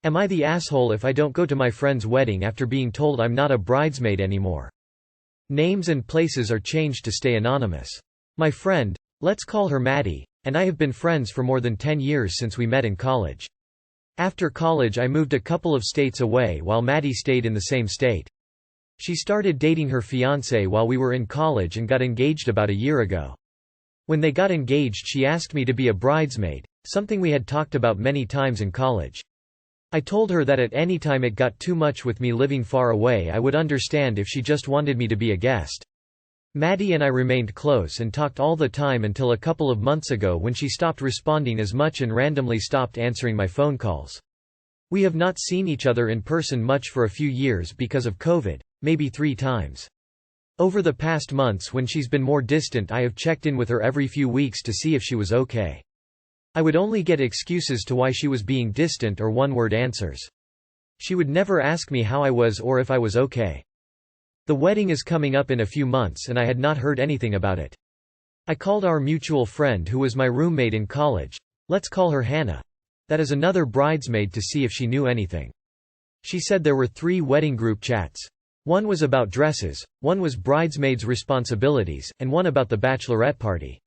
Am I the asshole if I don't go to my friend's wedding after being told I'm not a bridesmaid anymore? Names and places are changed to stay anonymous. My friend, let's call her Maddie, and I have been friends for more than 10 years since we met in college. After college I moved a couple of states away while Maddie stayed in the same state. She started dating her fiancé while we were in college and got engaged about a year ago. When they got engaged she asked me to be a bridesmaid, something we had talked about many times in college. I told her that at any time it got too much with me living far away I would understand if she just wanted me to be a guest. Maddie and I remained close and talked all the time until a couple of months ago when she stopped responding as much and randomly stopped answering my phone calls. We have not seen each other in person much for a few years because of COVID, maybe 3 times. Over the past months when she's been more distant I have checked in with her every few weeks to see if she was okay. I would only get excuses to why she was being distant or one-word answers. She would never ask me how I was or if I was okay. The wedding is coming up in a few months and I had not heard anything about it. I called our mutual friend who was my roommate in college, let's call her Hannah, that is another bridesmaid, to see if she knew anything. She said there were 3 wedding group chats. One was about dresses, one was bridesmaids' responsibilities, and one about the bachelorette party.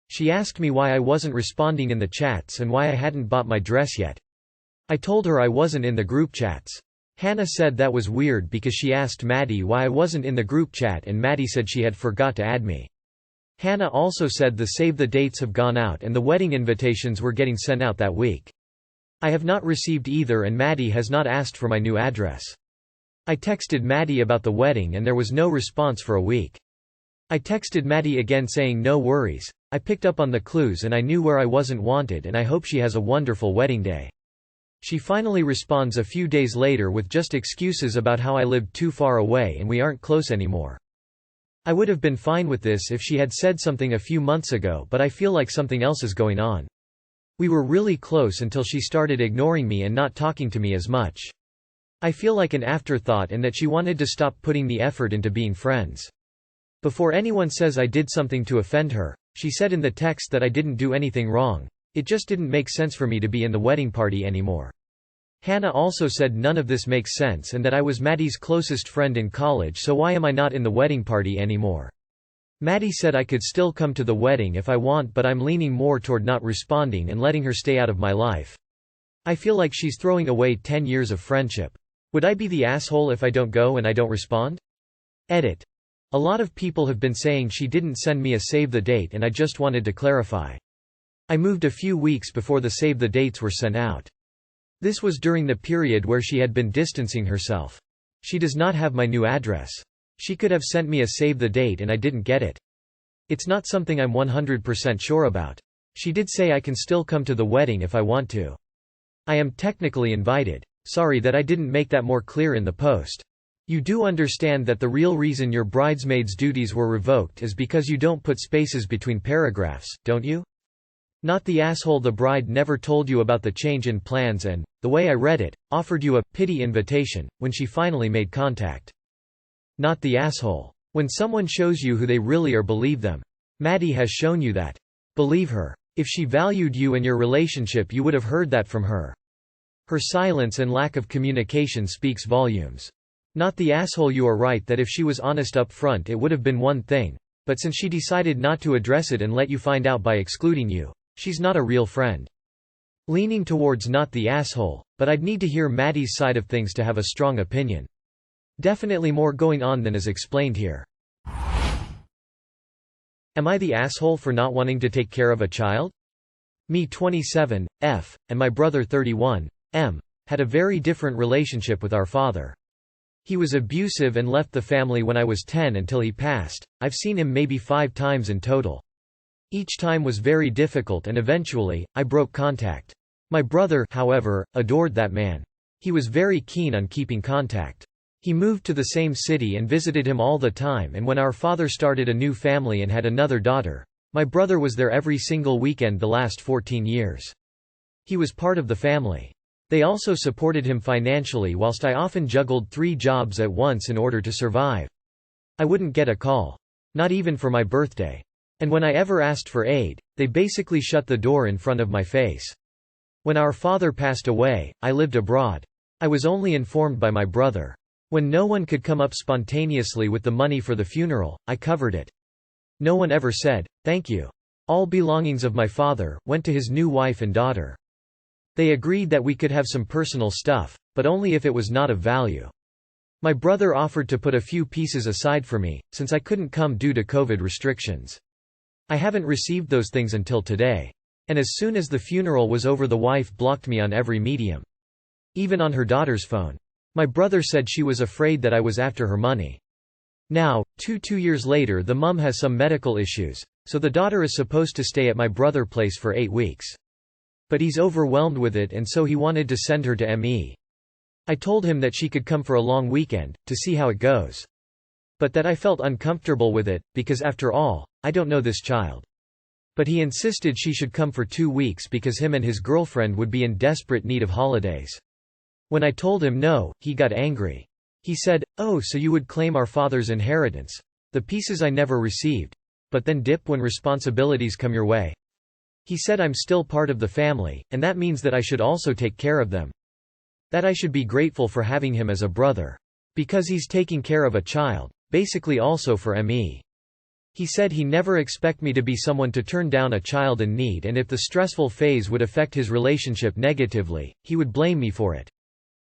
She asked me why I wasn't responding in the chats and why I hadn't bought my dress yet. I told her I wasn't in the group chats. Hannah said that was weird because she asked Maddie why I wasn't in the group chat and Maddie said she had forgot to add me. Hannah also said the save the dates have gone out and the wedding invitations were getting sent out that week. I have not received either and Maddie has not asked for my new address. I texted Maddie about the wedding and there was no response for a week. I texted Maddie again saying no worries, I picked up on the clues and I knew where I wasn't wanted and I hope she has a wonderful wedding day. She finally responds a few days later with just excuses about how I lived too far away and we aren't close anymore. I would have been fine with this if she had said something a few months ago, but I feel like something else is going on. We were really close until she started ignoring me and not talking to me as much. I feel like an afterthought and that she wanted to stop putting the effort into being friends. Before anyone says I did something to offend her, she said in the text that I didn't do anything wrong. It just didn't make sense for me to be in the wedding party anymore. Hannah also said none of this makes sense and that I was Maddie's closest friend in college, so why am I not in the wedding party anymore? Maddie said I could still come to the wedding if I want, but I'm leaning more toward not responding and letting her stay out of my life. I feel like she's throwing away 10 years of friendship. Would I be the asshole if I don't go and I don't respond? Edit. A lot of people have been saying she didn't send me a save the date and I just wanted to clarify. I moved a few weeks before the save the dates were sent out. This was during the period where she had been distancing herself. She does not have my new address. She could have sent me a save the date and I didn't get it. It's not something I'm 100% sure about. She did say I can still come to the wedding if I want to. I am technically invited. Sorry that I didn't make that more clear in the post. You do understand that the real reason your bridesmaid's duties were revoked is because you don't put spaces between paragraphs, don't you? Not the asshole. The bride never told you about the change in plans and, the way I read it, offered you a pity invitation when she finally made contact. Not the asshole. When someone shows you who they really are, believe them. Maddie has shown you that. Believe her. If she valued you and your relationship, you would have heard that from her. Her silence and lack of communication speaks volumes. Not the asshole. You are right that if she was honest up front it would have been one thing, but since she decided not to address it and let you find out by excluding you, she's not a real friend. Leaning towards not the asshole, but I'd need to hear Maddie's side of things to have a strong opinion. Definitely more going on than is explained here. Am I the asshole for not wanting to take care of a child? Me 27, F, and my brother 31, M, had a very different relationship with our father. He was abusive and left the family when I was 10 until he passed. I've seen him maybe 5 times in total. Each time was very difficult and eventually, I broke contact. My brother, however, adored that man. He was very keen on keeping contact. He moved to the same city and visited him all the time, and when our father started a new family and had another daughter, my brother was there every single weekend the last 14 years. He was part of the family. They also supported him financially whilst I often juggled 3 jobs at once in order to survive. I wouldn't get a call. Not even for my birthday. And when I ever asked for aid, they basically shut the door in front of my face. When our father passed away, I lived abroad. I was only informed by my brother. When no one could come up spontaneously with the money for the funeral, I covered it. No one ever said, thank you. All belongings of my father went to his new wife and daughter. They agreed that we could have some personal stuff, but only if it was not of value. My brother offered to put a few pieces aside for me, since I couldn't come due to COVID restrictions. I haven't received those things until today. And as soon as the funeral was over, the wife blocked me on every medium. Even on her daughter's phone. My brother said she was afraid that I was after her money. Now, two years later, the mum has some medical issues, so the daughter is supposed to stay at my brother's place for 8 weeks. But he's overwhelmed with it, and so he wanted to send her to ME. I told him that she could come for a long weekend, to see how it goes. But that I felt uncomfortable with it, because after all, I don't know this child. But he insisted she should come for 2 weeks because him and his girlfriend would be in desperate need of holidays. When I told him no, he got angry. He said, "Oh, so you would claim our father's inheritance, the pieces I never received, but then dip when responsibilities come your way?" He said I'm still part of the family, and that means that I should also take care of them. That I should be grateful for having him as a brother. Because he's taking care of a child, basically also for me. He said he never expect me to be someone to turn down a child in need, and if the stressful phase would affect his relationship negatively, he would blame me for it.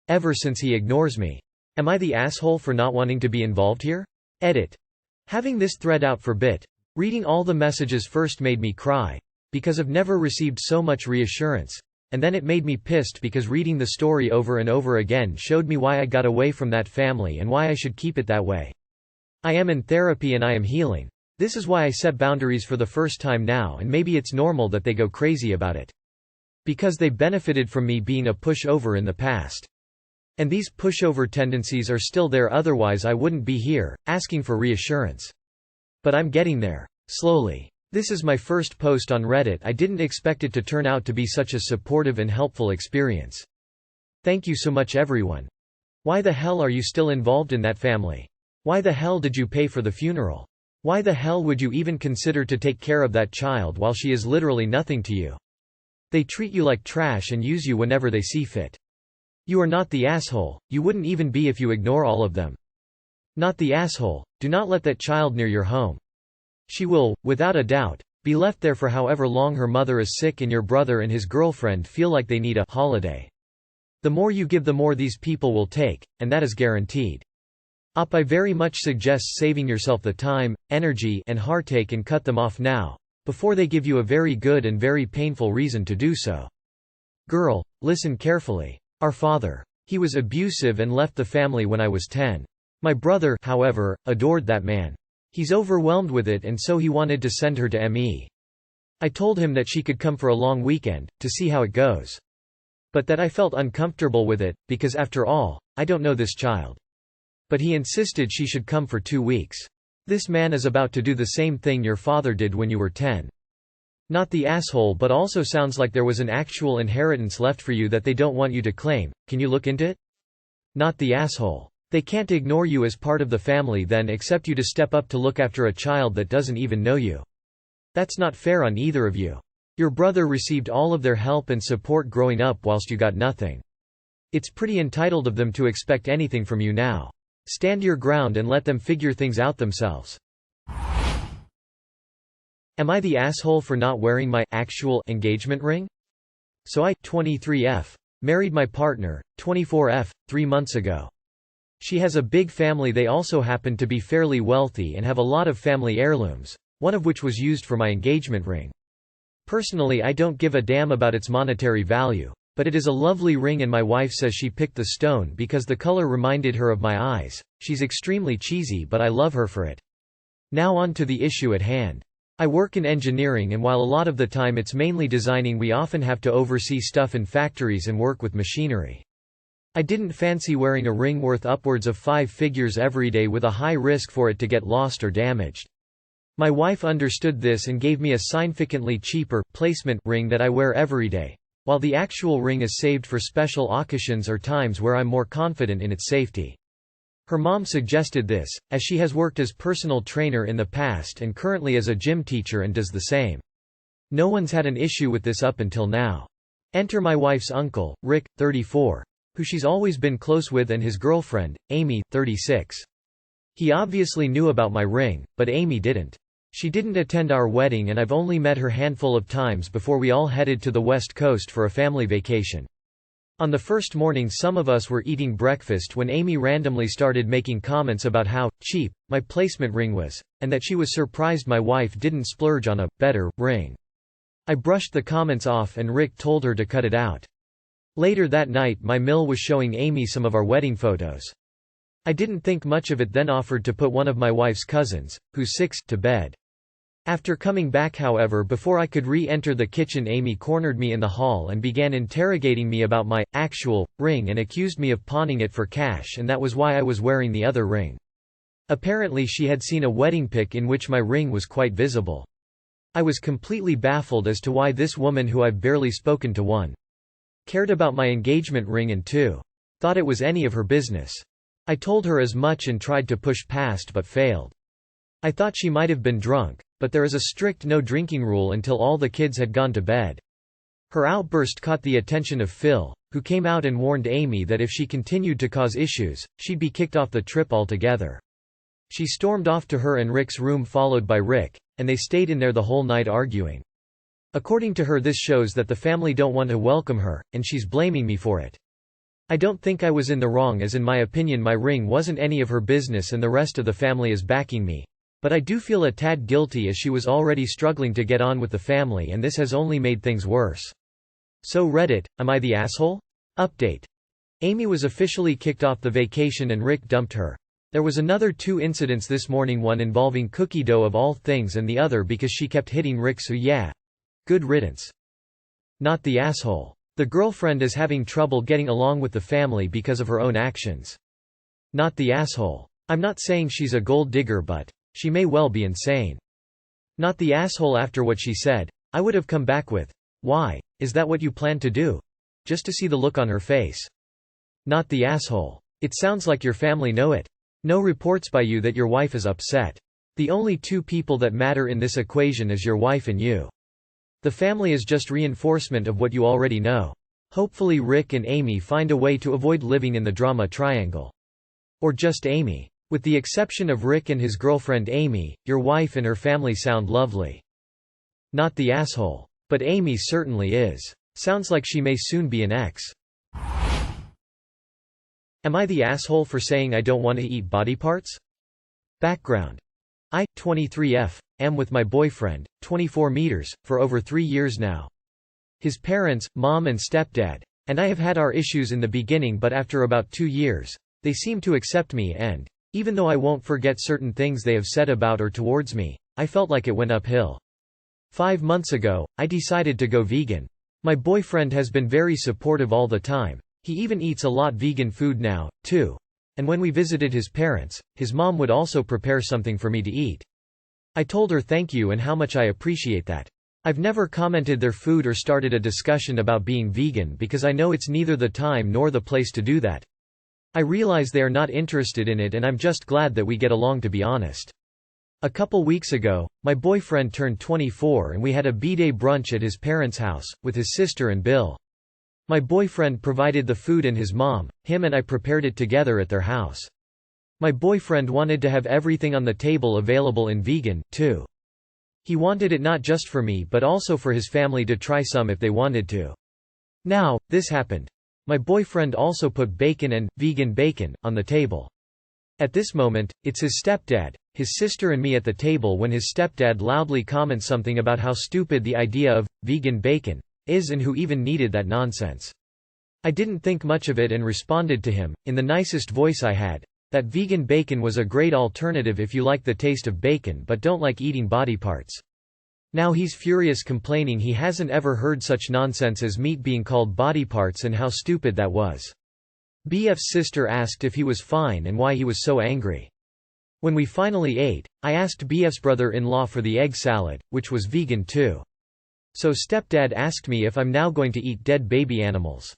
Ever since he ignores me. Am I the asshole for not wanting to be involved here? Edit. Having this thread out for bit. Reading all the messages first made me cry, because I've never received so much reassurance, and then it made me pissed because reading the story over and over again showed me why I got away from that family and why I should keep it that way. I am in therapy and I am healing. This is why I set boundaries for the first time now, and maybe it's normal that they go crazy about it. Because they benefited from me being a pushover in the past. And these pushover tendencies are still there, otherwise I wouldn't be here, asking for reassurance. But I'm getting there. Slowly. This is my first post on Reddit. I didn't expect it to turn out to be such a supportive and helpful experience. Thank you so much, everyone. Why the hell are you still involved in that family? Why the hell did you pay for the funeral? Why the hell would you even consider to take care of that child while she is literally nothing to you? They treat you like trash and use you whenever they see fit. You are not the asshole, you wouldn't even be if you ignore all of them. Not the asshole, do not let that child near your home. She will, without a doubt, be left there for however long her mother is sick, and your brother and his girlfriend feel like they need a holiday. The more you give, the more these people will take, and that is guaranteed. I very much suggest saving yourself the time, energy, and heartache and cut them off now, before they give you a very good and very painful reason to do so. Girl, listen carefully. Our father. He was abusive and left the family when I was 10. My brother, however, adored that man. He's overwhelmed with it, and so he wanted to send her to ME. I told him that she could come for a long weekend, to see how it goes. But that I felt uncomfortable with it, because after all, I don't know this child. But he insisted she should come for 2 weeks. This man is about to do the same thing your father did when you were 10. Not the asshole, but also sounds like there was an actual inheritance left for you that they don't want you to claim. Can you look into it? Not the asshole. They can't ignore you as part of the family then, expect you to step up to look after a child that doesn't even know you. That's not fair on either of you. Your brother received all of their help and support growing up whilst you got nothing. It's pretty entitled of them to expect anything from you now. Stand your ground and let them figure things out themselves. Am I the asshole for not wearing my actual engagement ring? So I, 23F, married my partner, 24F, 3 months ago. She has a big family. They also happen to be fairly wealthy and have a lot of family heirlooms, one of which was used for my engagement ring. Personally, I don't give a damn about its monetary value, but it is a lovely ring, and my wife says she picked the stone because the color reminded her of my eyes. She's extremely cheesy, but I love her for it. Now on to the issue at hand. I work in engineering, and while a lot of the time it's mainly designing, we often have to oversee stuff in factories and work with machinery. I didn't fancy wearing a ring worth upwards of 5 figures every day with a high risk for it to get lost or damaged. My wife understood this and gave me a significantly cheaper placement ring that I wear every day, while the actual ring is saved for special occasions or times where I'm more confident in its safety. Her mom suggested this, as she has worked as personal trainer in the past and currently as a gym teacher and does the same. No one's had an issue with this up until now. Enter my wife's uncle, Rick, 34, who she's always been close with, and his girlfriend, Amy, 36. He obviously knew about my ring, but Amy didn't. She didn't attend our wedding, and I've only met her handful of times before we all headed to the West Coast for a family vacation. On the first morning some of us were eating breakfast when Amy randomly started making comments about how cheap my placement ring was, and that she was surprised my wife didn't splurge on a better ring. I brushed the comments off and Rick told her to cut it out. Later that night my mill was showing Amy some of our wedding photos. I didn't think much of it, then offered to put one of my wife's cousins, who's 6, to bed. After coming back, however, before I could re-enter the kitchen, Amy cornered me in the hall and began interrogating me about my actual ring and accused me of pawning it for cash, and that was why I was wearing the other ring. Apparently she had seen a wedding pic in which my ring was quite visible. I was completely baffled as to why this woman, who I've barely spoken to, 1, cared about my engagement ring, and 2, thought it was any of her business. I told her as much and tried to push past but failed. I thought she might have been drunk, but there is a strict no drinking rule until all the kids had gone to bed. Her outburst caught the attention of Phil, who came out and warned Amy that if she continued to cause issues, she'd be kicked off the trip altogether. She stormed off to her and Rick's room, followed by Rick, and they stayed in there the whole night arguing. According to her, this shows that the family don't want to welcome her, and she's blaming me for it. I don't think I was in the wrong, as in my opinion my ring wasn't any of her business and the rest of the family is backing me. But I do feel a tad guilty, as she was already struggling to get on with the family and this has only made things worse. So Reddit, am I the asshole? Update. Amy was officially kicked off the vacation and Rick dumped her. There was another 2 incidents this morning, one involving cookie dough of all things and the other because she kept hitting Rick, so yeah. Good riddance. Not the asshole. The girlfriend is having trouble getting along with the family because of her own actions. Not the asshole. I'm not saying she's a gold digger, but she may well be insane. Not the asshole. After what she said, I would have come back with, "Why, is that what you plan to do?" just to see the look on her face. Not the asshole. It sounds like your family know it. No reports by you that your wife is upset. The only 2 people that matter in this equation is your wife and you. The family is just reinforcement of what you already know. Hopefully Rick and Amy find a way to avoid living in the drama triangle. Or just Amy. With the exception of Rick and his girlfriend Amy, your wife and her family sound lovely. Not the asshole. But Amy certainly is. Sounds like she may soon be an ex. Am I the asshole for saying I don't want to eat body parts? Background. I, 23F, am with my boyfriend, 24 meters, for over 3 years now. His parents, mom and stepdad, and I have had our issues in the beginning, but after about 2 years, they seem to accept me, and even though I won't forget certain things they have said about or towards me, I felt like it went uphill. 5 months ago, I decided to go vegan. My boyfriend has been very supportive all the time. He even eats a lot vegan food now, too. And when we visited his parents, his mom would also prepare something for me to eat. I told her thank you and how much I appreciate that. I've never commented their food or started a discussion about being vegan because I know it's neither the time nor the place to do that. I realize they are not interested in it and I'm just glad that we get along, to be honest. A couple weeks ago, my boyfriend turned 24 and we had a B-day brunch at his parents' house, with his sister and Bill. My boyfriend provided the food and his mom, him and I prepared it together at their house. My boyfriend wanted to have everything on the table available in vegan, too. He wanted it not just for me but also for his family to try some if they wanted to. Now, this happened. My boyfriend also put bacon and vegan bacon on the table. At this moment, it's his stepdad, his sister and me at the table when his stepdad loudly comments something about how stupid the idea of vegan bacon is and who even needed that nonsense. I didn't think much of it and responded to him, in the nicest voice I had, that vegan bacon was a great alternative if you like the taste of bacon but don't like eating body parts. Now he's furious, complaining he hasn't ever heard such nonsense as meat being called body parts and how stupid that was. BF's sister asked if he was fine and why he was so angry. When we finally ate, I asked BF's brother-in-law for the egg salad, which was vegan too. So stepdad asked me if I'm now going to eat dead baby animals.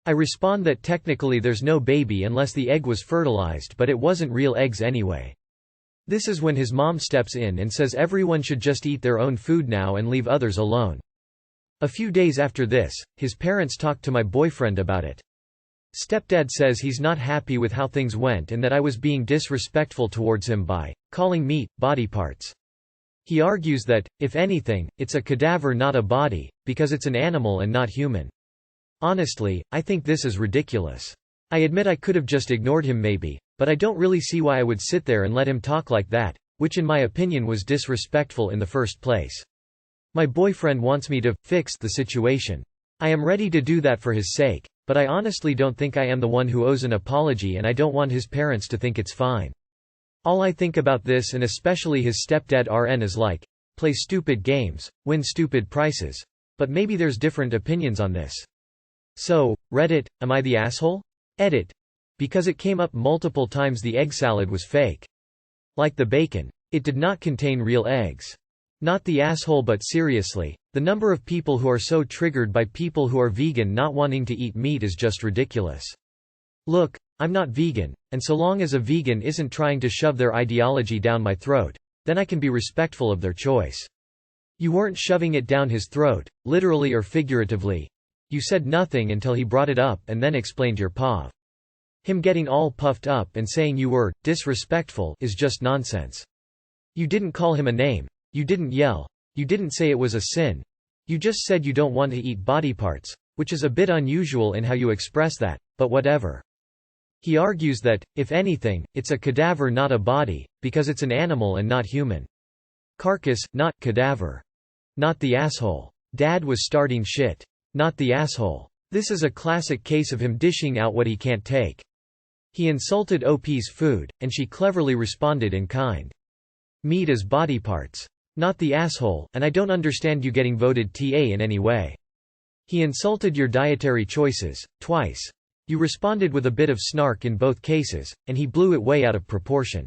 I respond that technically there's no baby unless the egg was fertilized, but it wasn't real eggs anyway. This is when his mom steps in and says everyone should just eat their own food now and leave others alone. A few days after this, his parents talked to my boyfriend about it. Stepdad says he's not happy with how things went and that I was being disrespectful towards him by calling meat body parts. He argues that, if anything, it's a cadaver not a body, because it's an animal and not human. Honestly, I think this is ridiculous. I admit I could have just ignored him maybe, but I don't really see why I would sit there and let him talk like that, which in my opinion was disrespectful in the first place. My boyfriend wants me to fix the situation. I am ready to do that for his sake, but I honestly don't think I am the one who owes an apology, and I don't want his parents to think it's fine. All I think about this, and especially his stepdad RN, is like, play stupid games, win stupid prizes. But maybe there's different opinions on this. So, Reddit, am I the asshole? Edit. Because it came up multiple times the egg salad was fake. Like the bacon. It did not contain real eggs. Not the asshole, but seriously, the number of people who are so triggered by people who are vegan not wanting to eat meat is just ridiculous. Look, I'm not vegan, and so long as a vegan isn't trying to shove their ideology down my throat, then I can be respectful of their choice. You weren't shoving it down his throat, literally or figuratively. You said nothing until he brought it up and then explained your POV. Him getting all puffed up and saying you were disrespectful is just nonsense. You didn't call him a name. You didn't yell. You didn't say it was a sin. You just said you don't want to eat body parts, which is a bit unusual in how you express that, but whatever. He argues that, if anything, it's a cadaver not a body, because it's an animal and not human. Carcass, not cadaver. Not the asshole. Dad was starting shit. Not the asshole. This is a classic case of him dishing out what he can't take. He insulted OP's food, and she cleverly responded in kind. Meat as body parts. Not the asshole, and I don't understand you getting voted TA in any way. He insulted your dietary choices, twice. You responded with a bit of snark in both cases, and he blew it way out of proportion.